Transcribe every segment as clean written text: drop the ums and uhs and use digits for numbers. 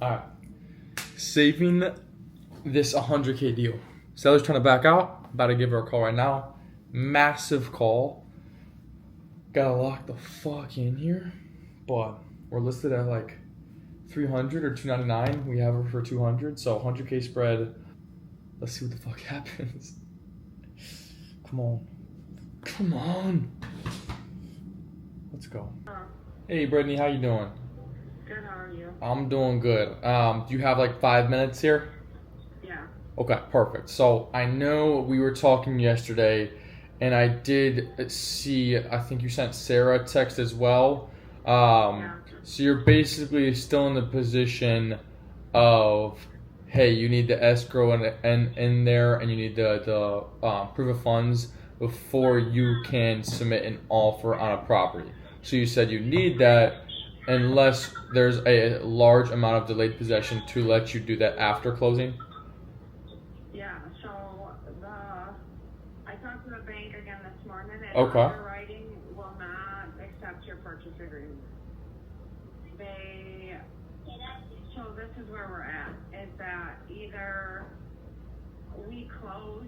Alright. Saving this 100K deal. Seller's trying to back out. About to give her a call right now. Massive call. Gotta lock the fuck in here. But we're listed at like 300 or 299. We have her for 200. So 100K spread. Let's see what the fuck happens. Come on. Come on. Let's go. Hey, Brittany, how you doing? Good, how are you? I'm doing good. Do you have like 5 minutes here? Yeah. Okay, perfect. So I know we were talking yesterday, and I did see, I think you sent Sarah a text as well. Yeah. So you're basically still in the position of, hey, you need the escrow and in there, and you need the proof of funds before you can submit an offer on a property. So you said you need that unless there's a large amount of delayed possession to let you do that after closing. Yeah, so I talked to the bank again this morning, and Okay. underwriting will not accept your purchase agreement. So this is where we're at, is that either we close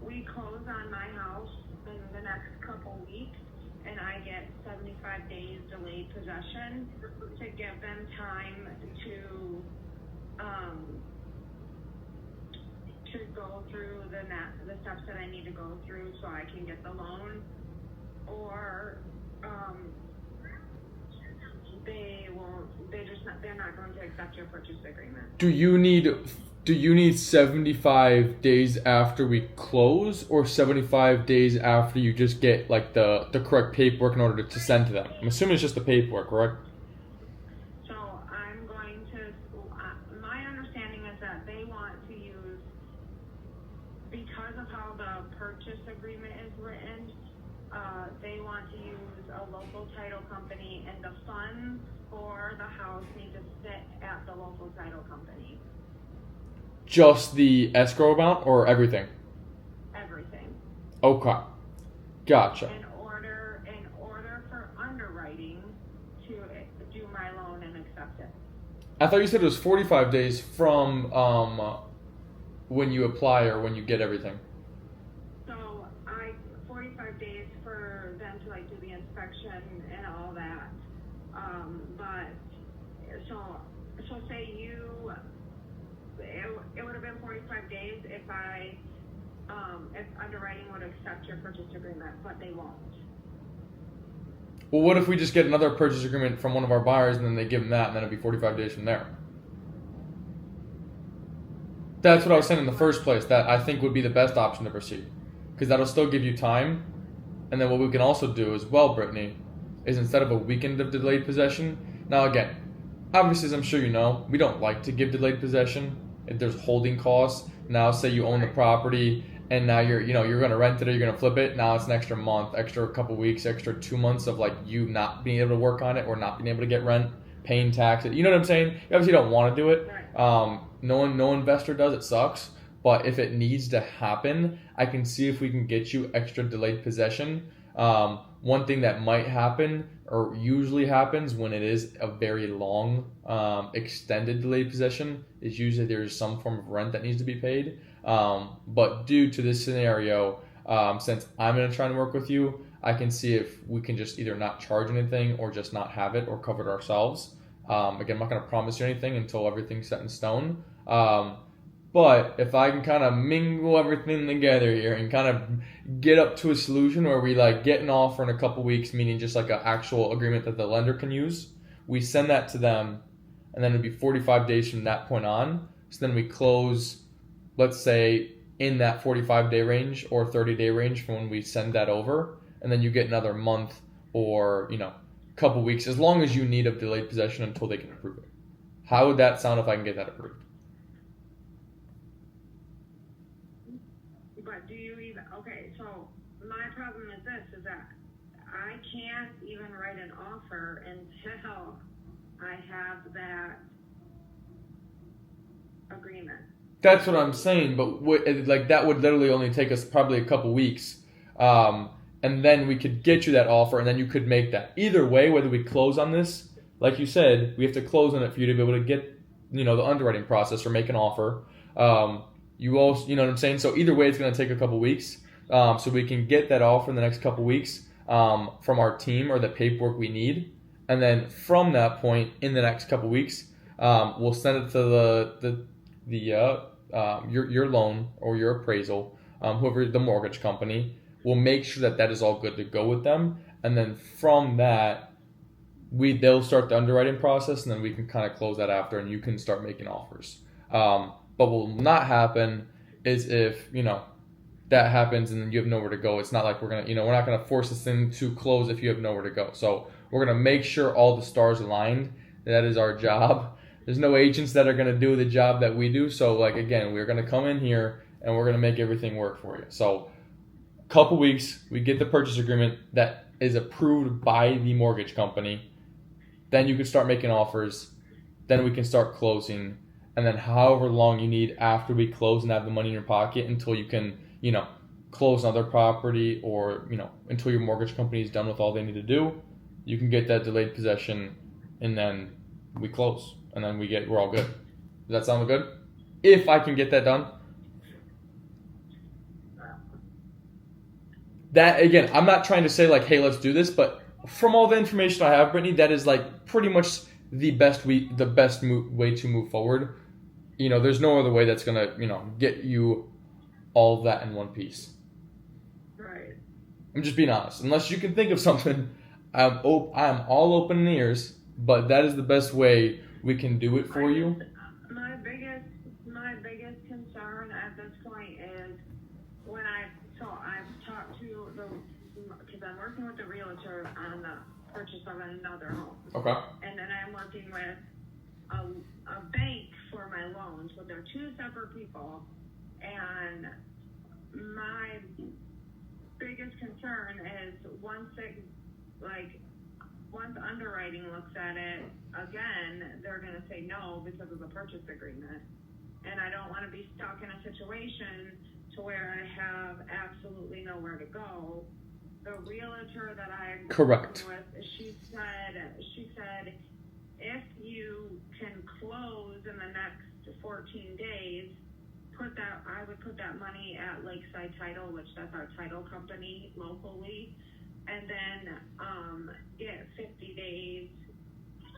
on my house in the next couple weeks, and I get 75 days delayed possession to give them time to go through the steps that I need to go through so I can get the loan, or they're not going to accept your purchase agreement. Do you need 75 days after we close, or 75 days after you just get like the correct paperwork in order to send to them? I'm assuming it's just the paperwork, correct? So I'm going to, my understanding is that they want to use, because of how the purchase agreement is written, they want to use a local title company, and the funds for the house need to sit at the local title company. Just the escrow amount or everything? Everything. Okay. Gotcha. In order for underwriting to do my loan and accept it. I thought you said it was 45 days from when you apply or when you get everything. So 45 days for them to like do the inspection and all that. But so say it would have been 45 days if underwriting would accept your purchase agreement, but they won't. Well, what if we just get another purchase agreement from one of our buyers and then they give them that and then it'd be 45 days from there? That's what I was saying in the first place, that I think would be the best option to proceed. Because that'll still give you time. And then what we can also do as well, Brittany, is instead of a weekend of delayed possession. Now again, obviously as I'm sure you know, we don't like to give delayed possession. If there's holding costs. Now say you own the property and now you're going to rent it or you're going to flip it. Now it's an extra month, extra couple weeks, extra 2 months of like you not being able to work on it or not being able to get rent, paying taxes. You know what I'm saying? You obviously don't want to do it. Right. No investor does. It sucks. But if it needs to happen, I can see if we can get you extra delayed possession. One thing that might happen or usually happens when it is a very long, extended delayed possession is usually there's some form of rent that needs to be paid. But due to this scenario, since I'm going to try and work with you, I can see if we can just either not charge anything or just not have it or cover it ourselves. Again, I'm not going to promise you anything until everything's set in stone. But if I can kind of mingle everything together here and kind of get up to a solution where we like get an offer in a couple weeks, meaning just like an actual agreement that the lender can use, we send that to them, and then it'd be 45 days from that point on. So then we close, let's say, in that 45-day range or 30-day range from when we send that over, and then you get another month or couple weeks, as long as you need of delayed possession until they can approve it. How would that sound if I can get that approved? But do you even, okay, so my problem is this, is that I can't even write an offer until I have that agreement. That's what I'm saying, but like that would literally only take us probably a couple weeks. And then we could get you that offer, and then you could make that. Either way, whether we close on this like you said, we have to close on it for you to be able to get, the underwriting process or make an offer. You also, you know what I'm saying? So either way, it's going to take a couple weeks. So we can get that offer in the next couple weeks from our team or the paperwork we need. And then from that point, in the next couple weeks, we'll send it to your loan or your appraisal, whoever the mortgage company. We'll make sure that is all good to go with them. And then from that, they'll start the underwriting process, and then we can kind of close that after, and you can start making offers. But what will not happen is if, that happens and then you have nowhere to go. It's not like we're not going to force this thing to close if you have nowhere to go. So we're going to make sure all the stars aligned. That is our job. There's no agents that are going to do the job that we do. So again, we're going to come in here and we're going to make everything work for you. So a couple weeks, we get the purchase agreement that is approved by the mortgage company. Then you can start making offers. Then we can start closing. And then however long you need after we close and have the money in your pocket until you can, close another property or, until your mortgage company is done with all they need to do, you can get that delayed possession and then we close and then we're all good. Does that sound good? If I can get that done. That, again, I'm not trying to say hey, let's do this, but from all the information I have, Brittany, that is pretty much the best way to move forward. There's no other way that's gonna, get you all of that in one piece. Right. I'm just being honest. Unless you can think of something, I'm all open ears. But that is the best way we can do it for you. My biggest concern at this point is when I've talked to because I'm working with the realtor on the purchase of another home. Okay. And then I'm working with a bank for my loans, but they're two separate people. And my biggest concern is once underwriting looks at it again, they're going to say no because of the purchase agreement. And I don't want to be stuck in a situation to where I have absolutely nowhere to go. The realtor that I'm correct with, she said if you can close in the next 14 days, I would put that money at Lakeside Title, which that's our title company locally, and then get 50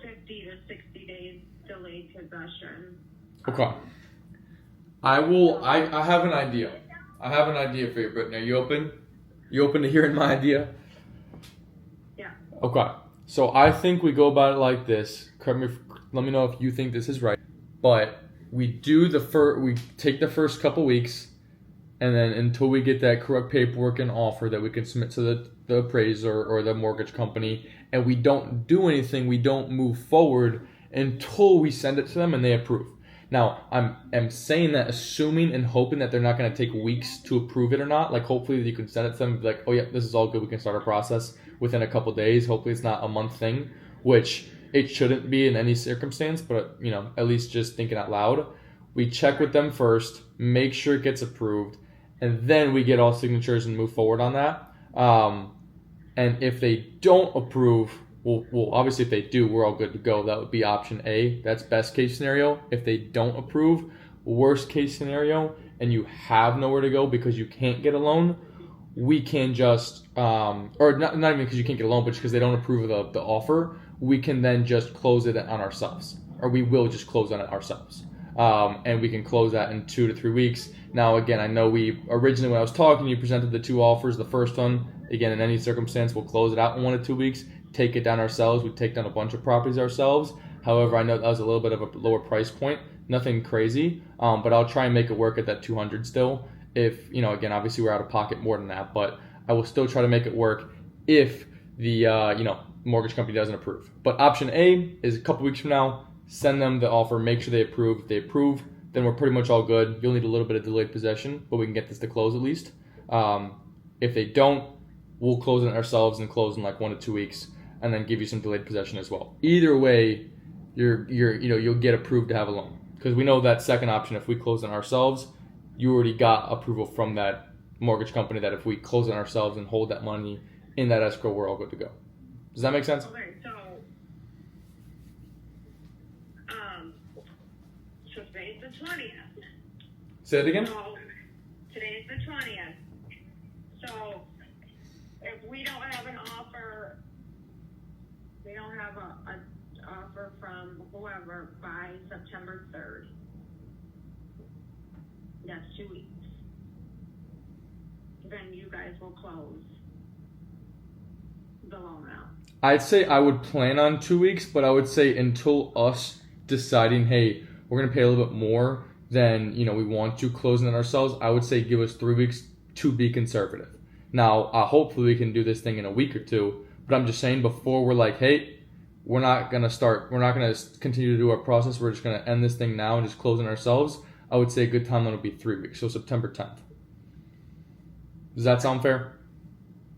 to 60 days delayed possession. Okay. I have an idea. I have an idea for you, Brittany. Are you open? You open to hearing my idea? Yeah. Okay. So I think we go about it like this. Let me know if you think this is right. But we take the first couple weeks, and then until we get that correct paperwork and offer that we can submit to the appraiser or the mortgage company, and we don't do anything, we don't move forward until we send it to them and they approve. Now, I'm saying that assuming and hoping that they're not going to take weeks to approve it or not. Hopefully you can send it to them and be oh yeah, this is all good. We can start our process within a couple days. Hopefully it's not a month thing, which it shouldn't be in any circumstance, but, at least just thinking out loud. We check with them first, make sure it gets approved, and then we get all signatures and move forward on that. And if they don't approve, well, obviously if they do, we're all good to go. That would be option A. That's best case scenario. If they don't approve, worst case scenario, and you have nowhere to go because you can't get a loan, we can just, or not even because you can't get a loan, but just because they don't approve of the offer, we can then just close it on ourselves, or we will just close on it ourselves. And we can close that in 2 to 3 weeks. Now, again, I know originally when I was talking, you presented the two offers. The first one, again, in any circumstance, we'll close it out in 1 to 2 weeks, take it down ourselves. We take down a bunch of properties ourselves. However, I know that was a little bit of a lower price point, nothing crazy, but I'll try and make it work at that 200 still. If, again, obviously we're out of pocket more than that, but I will still try to make it work if the, mortgage company doesn't approve. But option A is a couple weeks from now, send them the offer, make sure they approve. If they approve, then we're pretty much all good. You'll need a little bit of delayed possession, but we can get this to close at least. If they don't, we'll close it ourselves and close in 1 to 2 weeks, and then give you some delayed possession as well. Either way, you'll get approved to have a loan, because we know that second option, if we close it ourselves, you already got approval from that mortgage company that if we close it ourselves and hold that money in that escrow, we're all good to go. Does that make sense? Okay, so So today's the 20th. Say it again? So today's the 20th. So if we don't have an offer, we don't have an offer from whoever by September 3rd. That's 2 weeks. Then you guys will close the loan out. I'd say I would plan on 2 weeks, but I would say until us deciding, hey, we're going to pay a little bit more than, we want to close on ourselves, I would say give us 3 weeks to be conservative. Now, hopefully we can do this thing in a week or two, but I'm just saying before we're like, hey, we're not going to continue to do our process, we're just going to end this thing now and just close on ourselves, I would say a good timeline would be 3 weeks, so September 10th. Does that sound fair?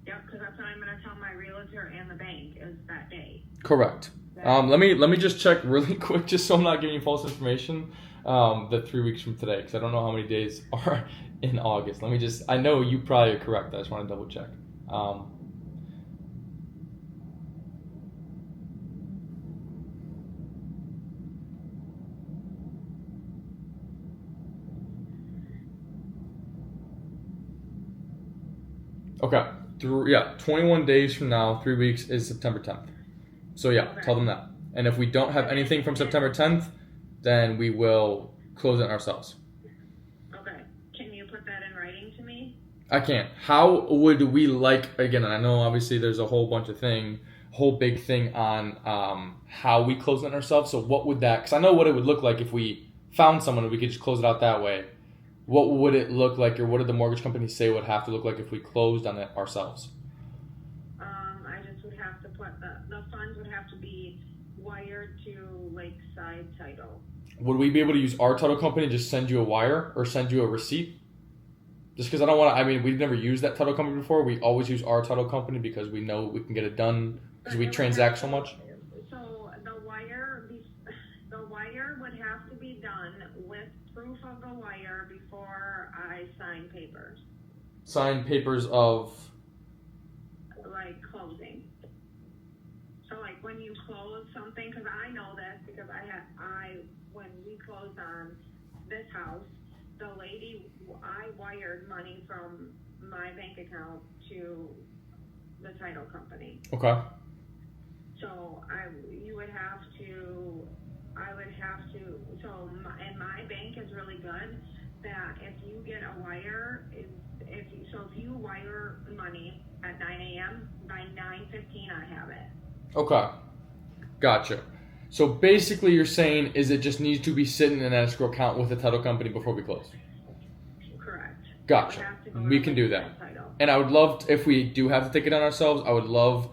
Yep, because that's what I'm going to tell my realtor and the bank is that day. Correct. Let me just check really quick, just so I'm not giving you false information. The 3 weeks from today, because I don't know how many days are in August. I know you probably are correct. I just want to double check. Okay. 21 days from now, 3 weeks is September 10th. So yeah, Okay. tell them that. And if we don't have anything from September 10th, then we will close it ourselves. Okay. Can you put that in writing to me? I can't. How would we again, and I know obviously there's a whole big thing on how we close it ourselves. So what would that, because I know what it would look like if we found someone and we could just close it out that way. What would it look like, or what did the mortgage company say would have to look like if we closed on it ourselves? I just would have to put the funds would have to be wired to Lakeside Title. Would we be able to use our title company and just send you a wire or send you a receipt? Just because I don't want to, we've never used that title company before. We always use our title company because we know we can get it done because we transact so much. So the wire would have to be done with proof of the wire before I sign papers. Sign papers of? Like closing. So like when you close something, because I know this because when we closed on this house, the lady, I wired money from my bank account to the title company. Okay. So and my bank is really good that if you get a wire, if you wire money at 9 a.m., by 9:15 I have it. Okay. Gotcha. So basically you're saying is it just needs to be sitting in an escrow account with the title company before we close? Correct. Gotcha. We can do that. And I would love, if we do have to take it on ourselves, I would love,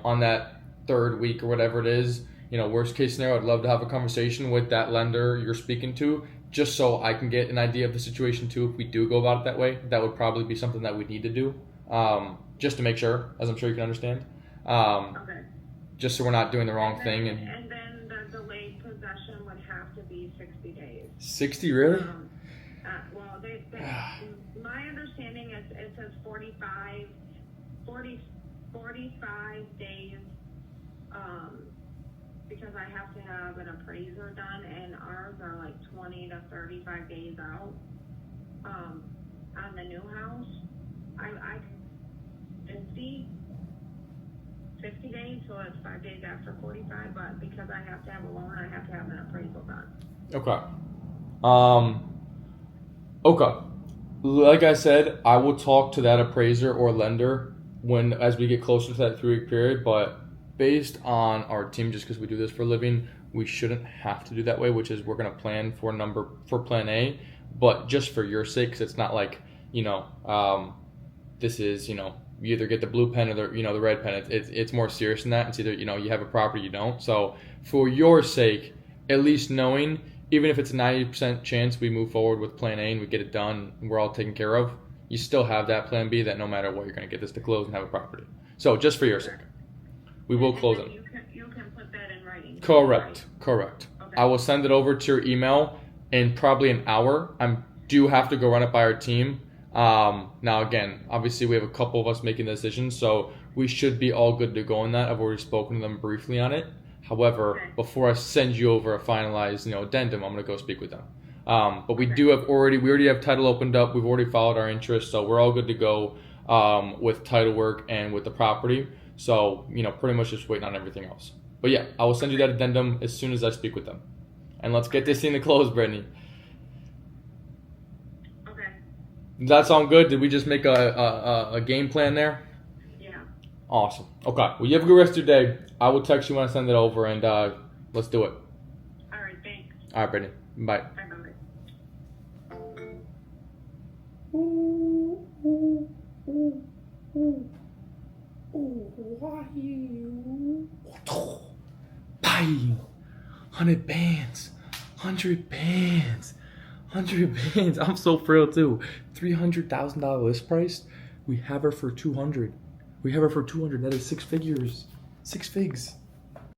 on that third week or whatever it is, worst case scenario, I'd love to have a conversation with that lender you're speaking to, just so I can get an idea of the situation too. If we do go about it that way, that would probably be something that we need to do, just to make sure, as I'm sure you can understand. Okay. Just so we're not doing the wrong thing. And then the delayed possession would have to be 60 days. 60, really? Well, my understanding is it says 45 days, because I have to have an appraiser done, and ours are like 20 to 35 days out, on the new house. I 50 days, so it's 5 days after 45, but because I have to have a loan, I have to have an appraisal done. Okay. Okay. Like I said, I will talk to that appraiser or lender as we get closer to that 3 week period, but based on our team, just because we do this for a living, we shouldn't have to do that way, which is we're going to plan for plan A, but just for your sake, because it's not like, this is, you either get the blue pen or the red pen. It's more serious than that. It's either, you have a property, you don't. So for your sake, at least knowing, even if it's a 90% chance we move forward with plan A and we get it done and we're all taken care of, you still have that plan B that no matter what, you're going to get this to close and have a property. So just for your sake, we will close it. You can put that in writing. Correct. Okay. I will send it over to your email in probably an hour. I do have to go run it by our team. Now again, obviously we have a couple of us making the decisions, so we should be all good to go on that. I've already spoken to them briefly on it. However, Okay. before I send you over a finalized, addendum, I'm gonna go speak with them. But we already have title opened up. We've already filed our interest, so we're all good to go with title work and with the property. So, pretty much just waiting on everything else. But yeah, I will send you that addendum as soon as I speak with them. And let's get this thing to close, Brittany. Okay. Does that sound good? Did we just make a game plan there? Yeah. Awesome. Okay. Well, you have a good rest of your day. I will text you when I send it over, and let's do it. All right. Thanks. All right, Brittany. Bye. Bye. Bye. Bang! 100 bands. 100 bands. 100 bands. I'm so thrilled too. $300,000 list price. We have her for 200. We have her for 200. That is 6 figures. 6 figs.